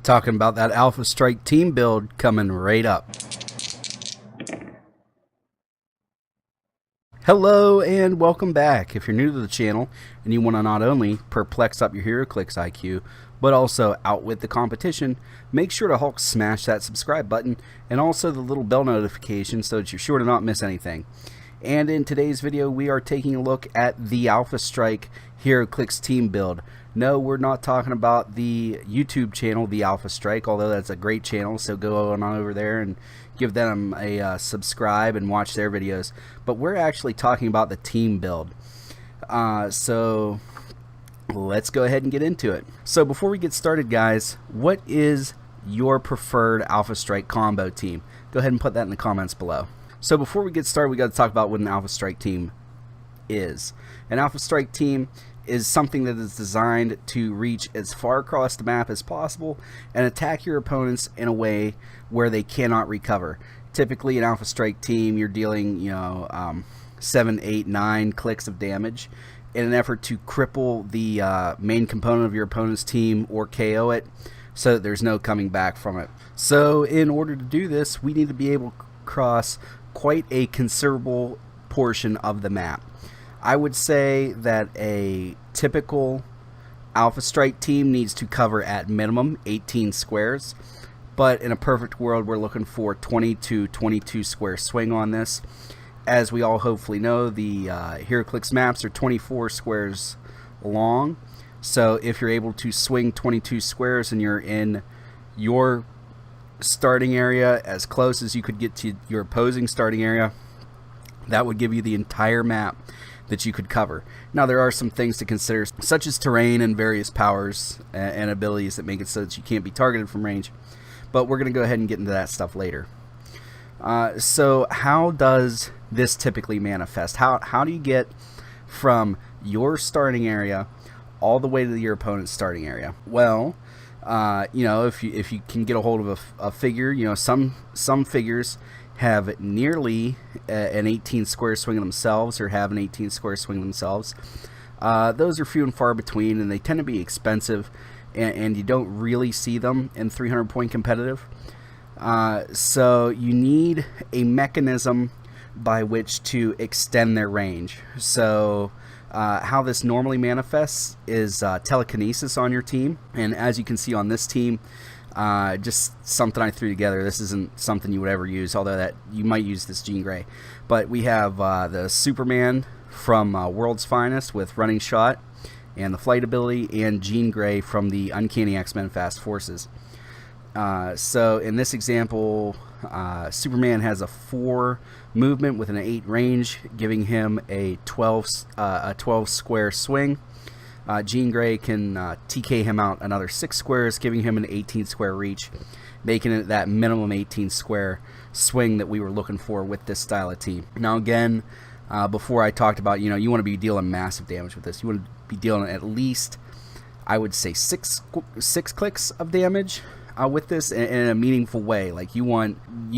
Talking about that Alpha Strike team build coming right up. Hello and welcome back. If you're new to the channel and you want to not only perplex up your Heroclix IQ, but also outwit the competition, make sure to Hulk smash that subscribe button and also the little bell notification so that you're sure to not miss anything. And in today's video, we are taking a look at the Alpha Strike Heroclix team build. No, we're not talking about the YouTube channel, the Alpha Strike, although that's a great channel, so go on over there and give them a subscribe and watch their videos. But we're actually talking about the team build. So let's go ahead and get into it. So before we get started, guys, what is your preferred Alpha Strike combo team? Go ahead and put that in the comments below. So before we get started, we got to talk about what an Alpha Strike team is. An Alpha Strike team is something that is designed to reach as far across the map as possible and attack your opponents in a way where they cannot recover. Typically, an Alpha Strike team, you're dealing 7, 8, 9 clicks of damage in an effort to cripple the main component of your opponent's team or KO it so that there's no coming back from it. So in order to do this, we need to be able to cross quite a considerable portion of the map. I would say that a typical Alpha Strike team needs to cover at minimum 18 squares, but in a perfect world we're looking for 20 to 22 square swing on this. As we all hopefully know, the Heroclix maps are 24 squares long, so if you're able to swing 22 squares and you're in your starting area as close as you could get to your opposing starting area, that would give you the entire map that you could cover. Now there are some things to consider, such as terrain and various powers and abilities that make it so that you can't be targeted from range, but we're going to go ahead and get into that stuff later. So how does this typically manifest? How do you get from your starting area all the way to your opponent's starting area? Well, if you can get a hold of a figure, some figures have nearly an 18 square swing themselves, or have an 18 square swing themselves. Those are few and far between, and they tend to be expensive, and you don't really see them in 300 point competitive. So you need a mechanism by which to extend their range. So how this normally manifests is telekinesis on your team, and as you can see on this team, just something I threw together. This isn't something you would ever use, although that you might use this Jean Grey. But we have the Superman from World's Finest with running shot and the flight ability, and Jean Grey from the Uncanny X-Men Fast Forces. So in this example, Superman has a 4 movement with an 8 range, giving him a 12 square swing. Jean Grey can TK him out another 6 squares, giving him an 18 square reach, making it that minimum 18 square swing that we were looking for with this style of team. Now again, before I talked about, you want to be dealing massive damage with this. You want to be dealing at least, I would say, six clicks of damage with this in a meaningful way. Like you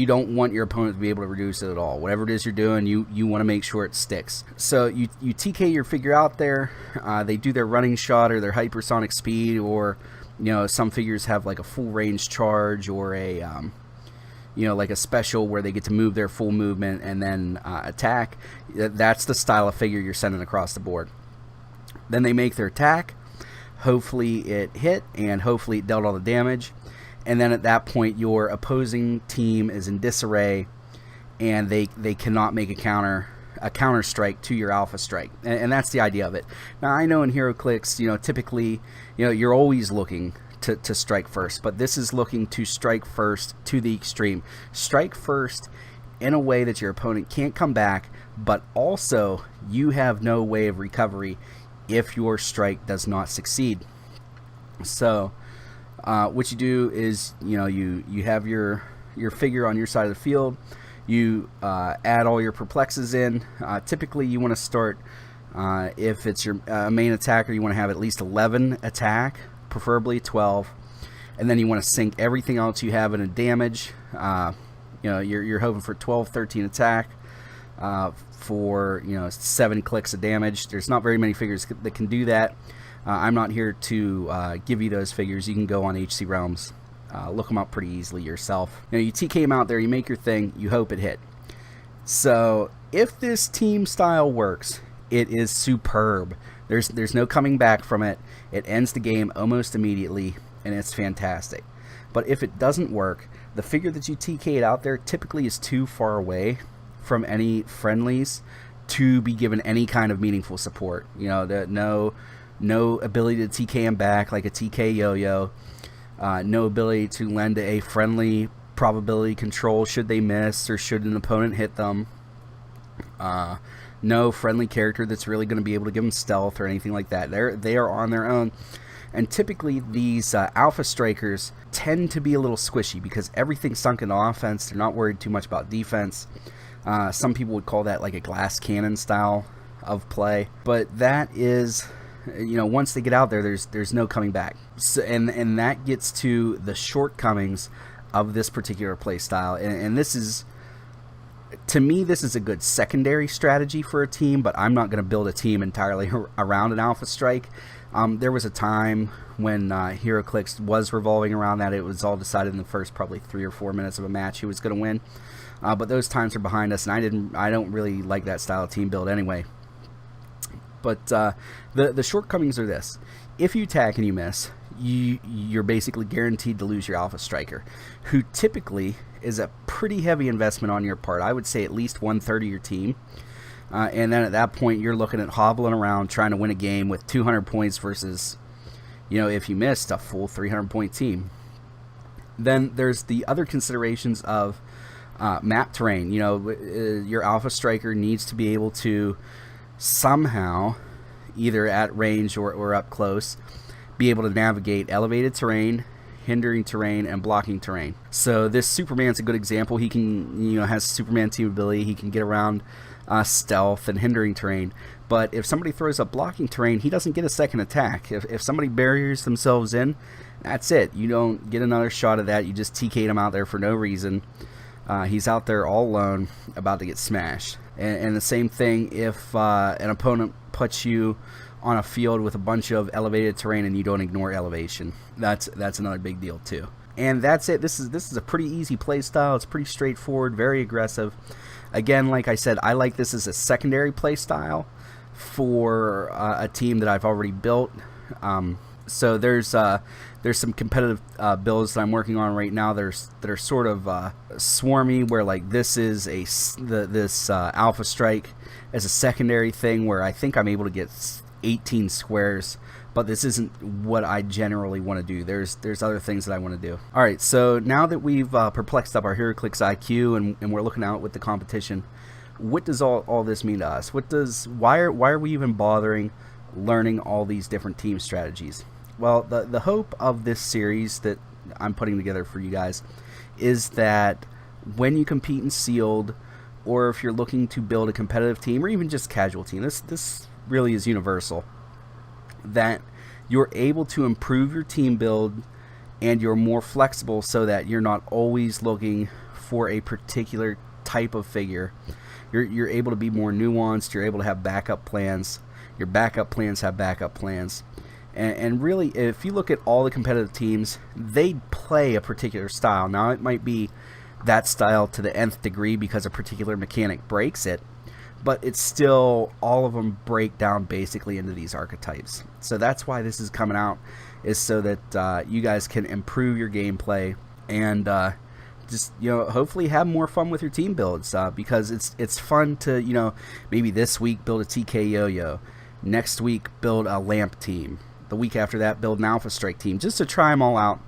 don't want your opponent to be able to reduce it at all. Whatever it is you're doing, you want to make sure it sticks. So you TK your figure out there. They do their running shot or their hypersonic speed, or some figures have like a full range charge, or a like a special where they get to move their full movement and then attack. That's the style of figure you're sending across the board. Then they make their attack. Hopefully it hit, and hopefully it dealt all the damage. And then at that point, your opposing team is in disarray, and they cannot make a counter strike to your Alpha Strike, and that's the idea of it. Now I know in Heroclix, typically, you're always looking to strike first, but this is looking to strike first to the extreme. Strike first in a way that your opponent can't come back, but also you have no way of recovery if your strike does not succeed. So what you do is, you have your figure on your side of the field. You add all your perplexes in. Typically, you want to start, if it's your main attacker, you want to have at least 11 attack, preferably 12, and then you want to sink everything else you have in a damage. You're hoping for 12, 13 attack, for 7 clicks of damage. There's not very many figures that can do that. I'm not here to give you those figures. You can go on HC Realms Look them up pretty easily yourself. You TK them out there, you make your thing, you hope it hit. So if this team style works, it is superb. There's no coming back from it. It ends the game almost immediately, and it's fantastic. But if it doesn't work, the figure that you TK'd out there typically is too far away from any friendlies to be given any kind of meaningful support. No ability to TK him back like a TK yo-yo. No ability to lend a friendly probability control should they miss or should an opponent hit them. No friendly character that's really going to be able to give them stealth or anything like that. They are on their own. And typically these Alpha Strikers tend to be a little squishy because everything's sunk into offense. They're not worried too much about defense. Some people would call that like a glass cannon style of play. But that is, once they get out there, there's no coming back. So, and that gets to the shortcomings of this particular play style. And this is, to me, this is a good secondary strategy for a team, but I'm not going to build a team entirely around an Alpha Strike. There was a time when Heroclix was revolving around that. It was all decided in the first probably 3 or 4 minutes of a match who was going to win. But those times are behind us, and I don't really like that style of team build anyway. But the shortcomings are this: if you attack and you miss, you're basically guaranteed to lose your Alpha Striker, who typically is a pretty heavy investment on your part. I would say at least 1/3 of your team. And then at that point, you're looking at hobbling around trying to win a game with 200 points versus, if you missed, a full 300-point team. Then there's the other considerations of map terrain. Your Alpha Striker needs to be able to somehow, either at range or up close, be able to navigate elevated terrain, hindering terrain, and blocking terrain. So this Superman's a good example. He can, has Superman team ability. He can get around stealth and hindering terrain. But if somebody throws up blocking terrain, he doesn't get a second attack. If somebody barriers themselves in, that's it. You don't get another shot at that. You just TK'd him out there for no reason. He's out there all alone, about to get smashed. And the same thing if an opponent puts you on a field with a bunch of elevated terrain and you don't ignore elevation. That's another big deal too. And that's it. This is a pretty easy play style. It's pretty straightforward, very aggressive. Again, like I said, I like this as a secondary play style for a team that I've already built. So there's some competitive builds that I'm working on right now that are sort of swarmy, where like this is this Alpha Strike as a secondary thing where I think I'm able to get 18 squares, but this isn't what I generally want to do. There's other things that I want to do. Alright, so now that we've perplexed up our Heroclix IQ and we're looking out with the competition, what does all this mean to us? Why are we even bothering learning all these different team strategies? Well, the hope of this series that I'm putting together for you guys is that when you compete in sealed, or if you're looking to build a competitive team or even just casual team, this really is universal, that you're able to improve your team build and you're more flexible so that you're not always looking for a particular type of figure. You're able to be more nuanced. You're able to have backup plans. Your backup plans have backup plans. And really, if you look at all the competitive teams, they play a particular style. Now, it might be that style to the nth degree because a particular mechanic breaks it, but it's still, all of them break down basically into these archetypes. So that's why this is coming out, is so that you guys can improve your gameplay and just hopefully have more fun with your team builds, because it's fun to maybe this week build a TK yo-yo, next week build a lamp team, the week after that build an Alpha Strike team, just to try them all out.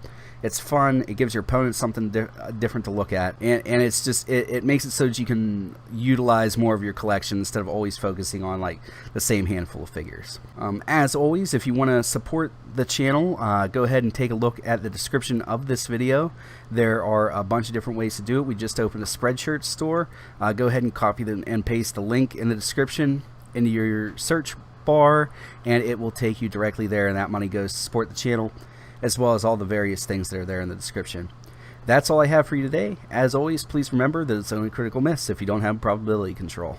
It's fun. It gives your opponent something different to look at, and it's just it makes it so that you can utilize more of your collection instead of always focusing on like the same handful of figures. As always, if you want to support the channel, go ahead and take a look at the description of this video. There are a bunch of different ways to do it. We just opened a Spreadshirt store. Go ahead and copy and paste the link in the description into your search bar, and it will take you directly there, and that money goes to support the channel, as well as all the various things that are there in the description. That's all I have for you today. As always, please remember that it's only critical miss if you don't have probability control.